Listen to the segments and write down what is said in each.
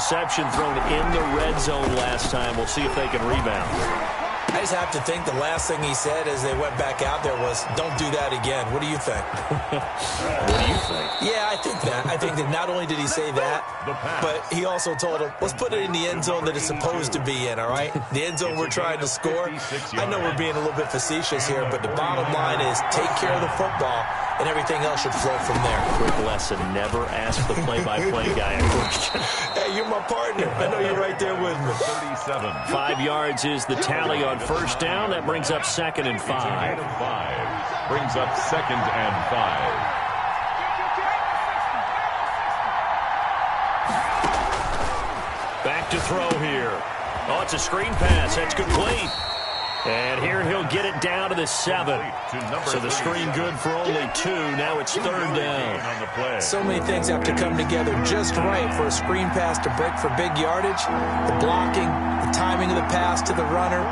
interception thrown in the red zone last time. We'll see if they can rebound. I just have to think the last thing he said as they went back out there was, don't do that again. What do you think? What do you think? Yeah, I think that. I think that not only did he say that, but he also told him, let's put it in the end zone that it's supposed to be in, all right? The end zone we're trying to score. I know we're being a little bit facetious here, but the bottom line is take care of the football, and everything else should flow from there. Quick lesson, never ask the play-by-play guy a question. Hey, you're my partner. I know you're right there with me. 5 yards is the tally on first down. That brings up 2nd and 5. Brings up 2nd and 5. Back to throw here. Oh, it's a screen pass. That's complete. And here he'll get it down to the 7. So the screen good for only 2. Now it's 3rd down. So many things have to come together just right for a screen pass to break for big yardage. The blocking, the timing of the pass to the runner,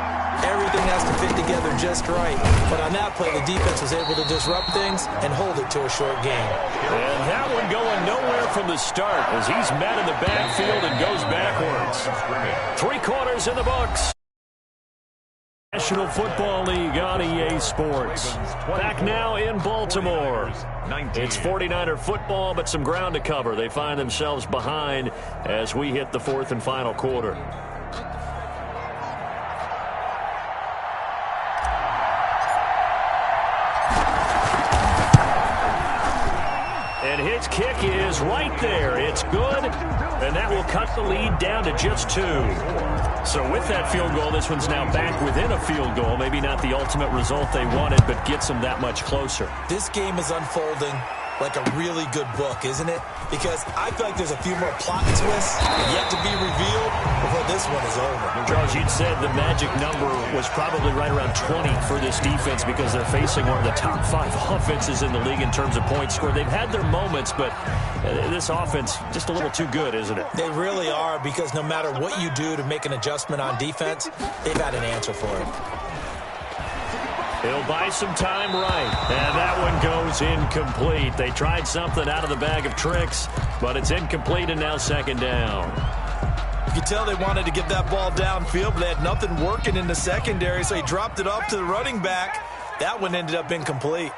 everything has to fit together just right. But on that play, the defense was able to disrupt things and hold it to a short gain. And that one going nowhere from the start as he's met in the backfield and goes backwards. 3 quarters in the books. National Football League on EA Sports. Back now in Baltimore. It's 49er football, but some ground to cover. They find themselves behind as we hit the 4th and final quarter. And his kick is right there. It's good, and that will cut the lead down to just 2. So with that field goal, this one's now back within a field goal. Maybe not the ultimate result they wanted, but gets them that much closer. This game is unfolding like a really good book, isn't it? Because I feel like there's a few more plot twists yet to be revealed before this one is over. Charles, you'd said the magic number was probably right around 20 for this defense because they're facing one of the top 5 offenses in the league in terms of points scored. They've had their moments, but this offense just a little too good, isn't it? They really are, because no matter what you do to make an adjustment on defense, they've had an answer for it. He'll buy some time right, and that one goes incomplete. They tried something out of the bag of tricks, but it's incomplete, and now 2nd down. You could tell they wanted to get that ball downfield, but they had nothing working in the secondary, so he dropped it off to the running back. That one ended up incomplete.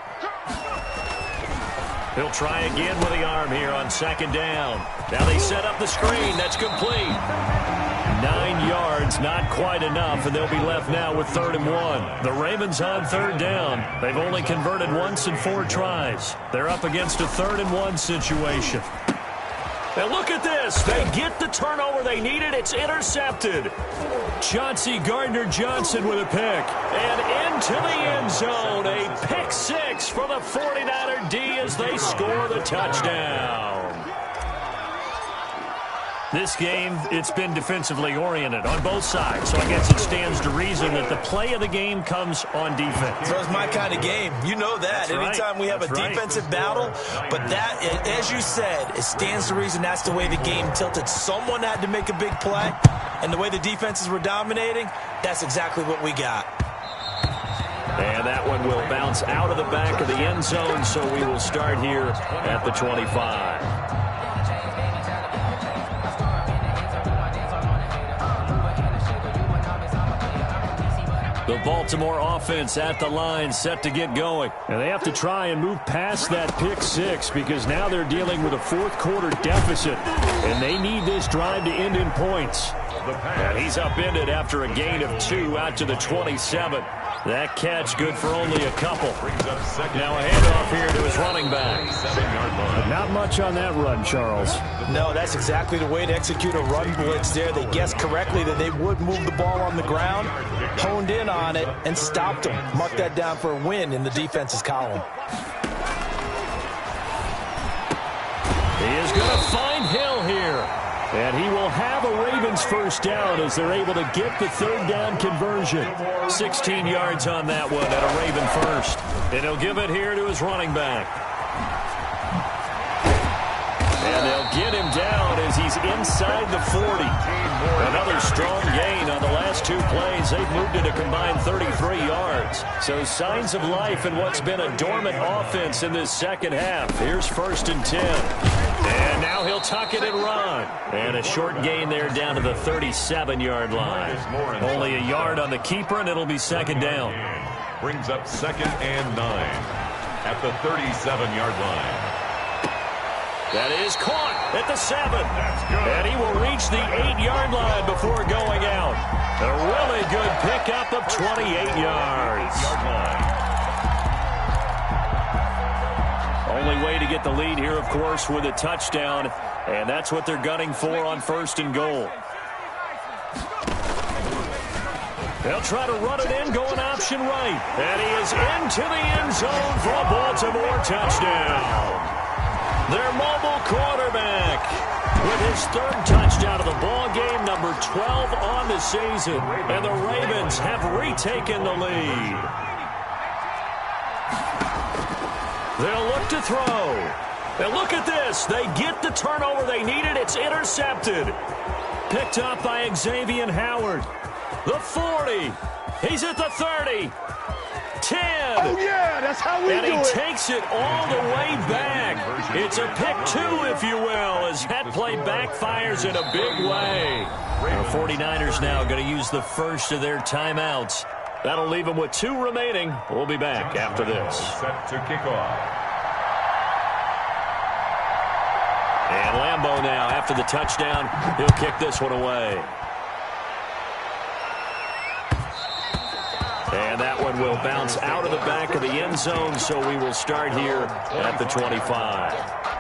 He'll try again with the arm here on 2nd down. Now they set up the screen. That's complete. 9 yards, not quite enough, and they'll be left now with 3rd and 1. The Ravens on 3rd down. They've only converted once in 4 tries. They're up against a 3rd and 1 situation. Now look at this. They get the turnover they needed. It's intercepted. Chauncey Gardner-Johnson with a pick. And into the end zone. A pick 6 for the 49er D as they score the touchdown. This game, it's been defensively oriented on both sides, so I guess it stands to reason that the play of the game comes on defense. So it's my kind of game. You know that. Anytime we have a defensive battle, but that, as you said, it stands to reason that's the way the game tilted. Someone had to make a big play, and the way the defenses were dominating, that's exactly what we got. And that one will bounce out of the back of the end zone, so we will start here at the 25. The Baltimore offense at the line, set to get going. And they have to try and move past that pick 6 because now they're dealing with a 4th quarter deficit. And they need this drive to end in points. And he's upended after a gain of 2 out to the 27. That catch good for only a couple. Now a handoff here to his running back. Not much on that run, Charles. No, that's exactly the way to execute a run blitz there. They guessed correctly that they would move the ball on the ground, honed in on it, and stopped them. Mark that down for a win in the defense's column. He is going to find Hill here. And he will have a Ravens first down as they're able to get the 3rd down conversion. 16 yards on that one at a Raven first. And he'll give it here to his running back. And they'll get him down as he's inside the 40. Another strong gain on the last 2 plays. They've moved it a combined 33 yards. So signs of life in what's been a dormant offense in this second half. Here's 1st and 10. And now he'll tuck it and run. And a short gain there down to the 37-yard line. Only a yard on the keeper, and it'll be second down. Brings up 2nd and 9 at the 37-yard line. That is caught at the 7. And he will reach the 8-yard line before going out. A really good pickup of 28 yards. Only way to get the lead here, of course, with a touchdown. And that's what they're gunning for on 1st and goal. They'll try to run it in, going option right. And he is into the end zone for a Baltimore touchdown. Their mobile quarterback with his 3rd touchdown of the ball game, number 12 on the season. And the Ravens have retaken the lead. They'll look to throw. And look at this. They get the turnover they needed. It's intercepted. Picked up by Xavier Howard. The 40. He's at the 30. 10. Oh, yeah, that's how we do it. And he takes it all the way back. It's a pick 2, if you will, as that play backfires in a big way. The 49ers now going to use the first of their timeouts. That'll leave them with 2 remaining. We'll be back after this. Set to kick off. And Lambeau now, after the touchdown, he'll kick this one away. And that one will bounce out of the back of the end zone, so we will start here at the 25.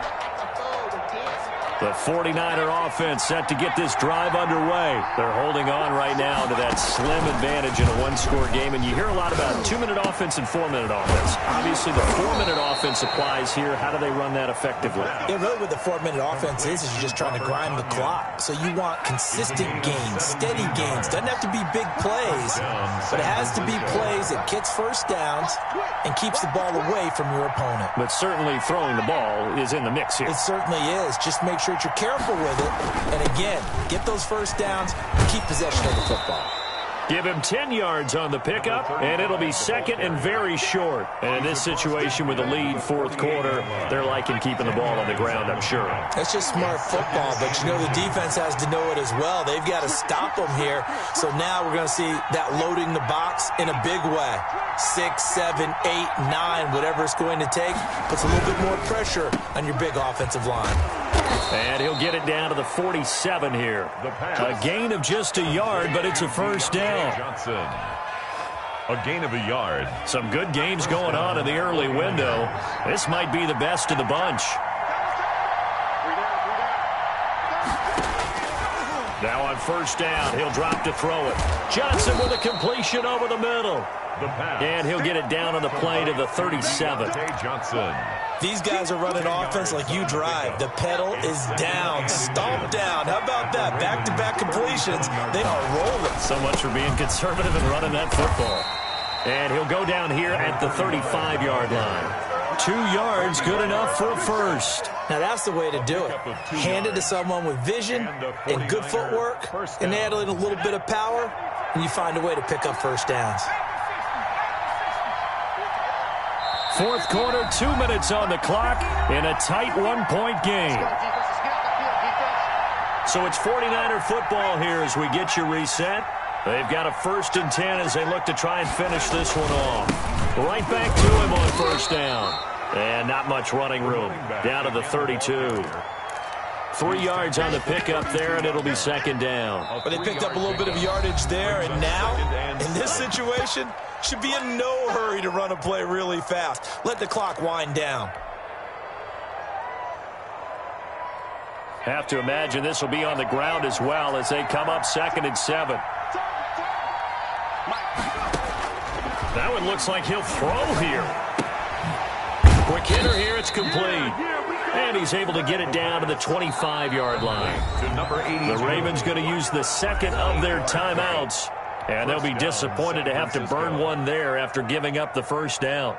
The 49er offense set to get this drive underway. They're holding on right now to that slim advantage in a 1-score game. And you hear a lot about 2-minute offense and 4-minute offense. Obviously, the 4-minute offense applies here. How do they run that effectively? Yeah, really what the 4-minute offense is you're just trying to grind the clock. So you want consistent gains, steady gains. Doesn't have to be big plays, but it has to be plays that gets first downs and keeps the ball away from your opponent. But certainly throwing the ball is in the mix here. It certainly is. Just make sure that you're careful with it. And again, get those first downs and keep possession of the football. Give him 10 yards on the pickup, and it'll be second and very short. And in this situation with the lead, 4th quarter, they're liking keeping the ball on the ground, I'm sure. That's just smart football, but you know the defense has to know it as well. They've got to stop them here. So now we're going to see that loading the box in a big way. 6, 7, 8, 9, whatever it's going to take, puts a little bit more pressure on your big offensive line. And he'll get it down to the 47 here. A gain of just a yard, but it's a first down. Johnson. A gain of a yard. Some good games going on in the early window. This might be the best of the bunch. Now on first down, he'll drop to throw it. Johnson with a completion over the middle. And he'll get it down on the play to the 37. Johnson. These guys are running offense like you drive. The pedal is down, stomped down. How about that? Back-to-back completions. They are rolling. So much for being conservative and running that football. And he'll go down here at the 35-yard line. 2 yards, good enough for a first. Now that's the way to do it. Hand it to someone with vision and good footwork, and add in a little bit of power, and you find a way to pick up first downs. 4th quarter, 2 minutes on the clock in a tight 1-point game. So it's 49er football here as we get you reset. They've got a 1st and 10 as they look to try and finish this one off. Right back to him on first down. And not much running room. Down to the 32. 3 yards on the pickup there, and it'll be second down. But they picked up a little bit of yardage there, and now, in this situation, should be in no hurry to run a play really fast. Let the clock wind down. Have to imagine this will be on the ground as well as they come up 2nd and 7. That one looks like he'll throw here. Quick hitter here, it's complete. And he's able to get it down to the 25-yard line. The Ravens going to use the second of their timeouts. And they'll be disappointed to have to burn one there after giving up the first down.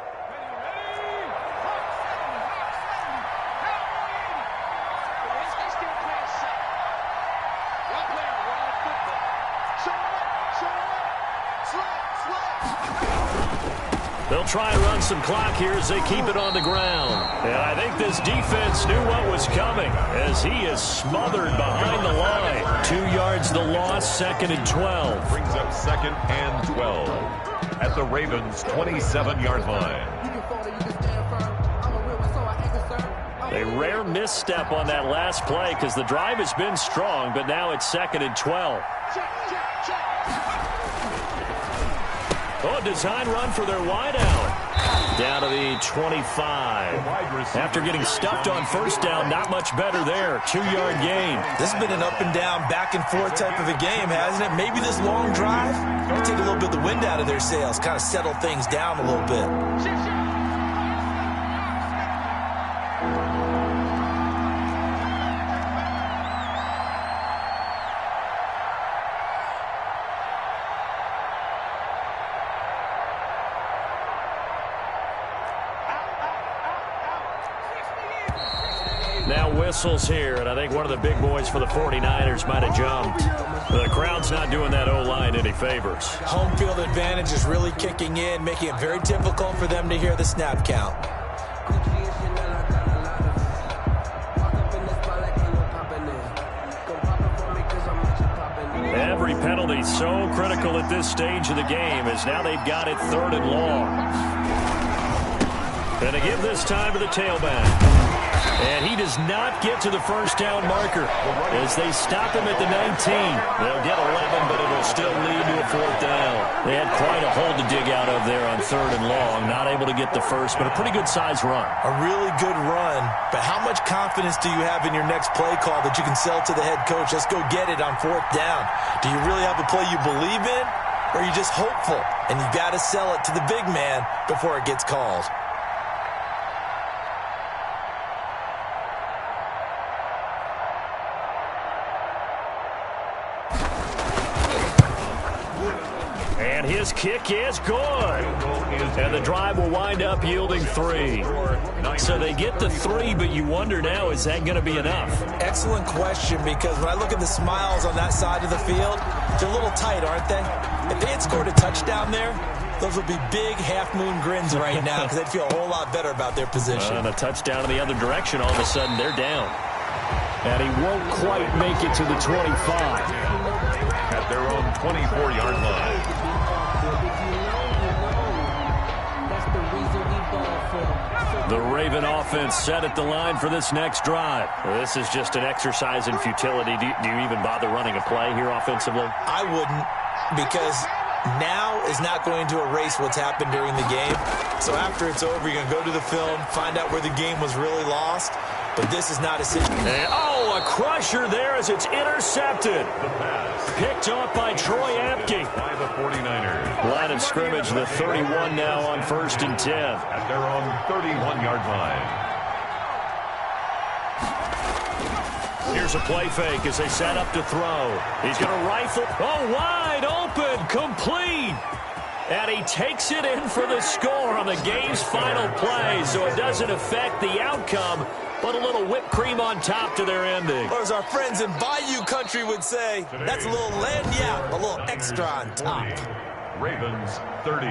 They'll try and run some clock here as they keep it on the ground. And I think this defense knew what was coming as he is smothered behind the line. 2 yards the loss, 2nd and 12. Brings up 2nd and 12 at the Ravens' 27-yard line. A rare misstep on that last play because the drive has been strong, but now it's 2nd and 12. Oh, design run for their wideout. Down to the 25. After getting stuffed on first down, not much better there. 2-yard gain. This has been an up and down, back and forth type of a game, hasn't it? Maybe this long drive take a little bit of the wind out of their sails, kind of settle things down a little bit. Now whistles here, and I think one of the big boys for the 49ers might have jumped. The crowd's not doing that O-line any favors. Home field advantage is really kicking in, making it very difficult for them to hear the snap count. Every penalty so critical at this stage of the game as now they've got it 3rd and long. And to give this time to the tailback. And he does not get to the first down marker as they stop him at the 19. They'll get 11, but it'll still lead to a 4th down. They had quite a hole to dig out of there on 3rd and long. Not able to get the first, but a pretty good size run. A really good run, but how much confidence do you have in your next play call that you can sell to the head coach? Let's go get it on 4th down. Do you really have a play you believe in, or are you just hopeful? And you've got to sell it to the big man before it gets called. And his kick is good. And the drive will wind up yielding 3. So they get the 3, but you wonder now, is that going to be enough? Excellent question, because when I look at the smiles on that side of the field, they're a little tight, aren't they? If they had scored a touchdown there, those would be big half-moon grins right now because they'd feel a whole lot better about their position. And a touchdown in the other direction, all of a sudden they're down. And he won't quite make it to the 25. At their own 24-yard line. The Raven offense set at the line for this next drive. This is just an exercise in futility. Do you even bother running a play here offensively? I wouldn't, because now is not going to erase what's happened during the game. So after it's over, you're going to go to the film, find out where the game was really lost. But this is not a situation. Oh, a crusher there as it's intercepted. The pass. Picked off by Troy Apke. By the 49ers. Line of scrimmage, the 31 now on 1st and 10. At their own 31-yard line. Here's a play fake as they set up to throw. He's going to rifle. Oh, wide open, complete. And he takes it in for the score on the game's final play, so it doesn't affect the outcome, but a little whipped cream on top to their ending. Or as our friends in Bayou Country would say, that's a little lagniappe, a little extra on top. Ravens 30.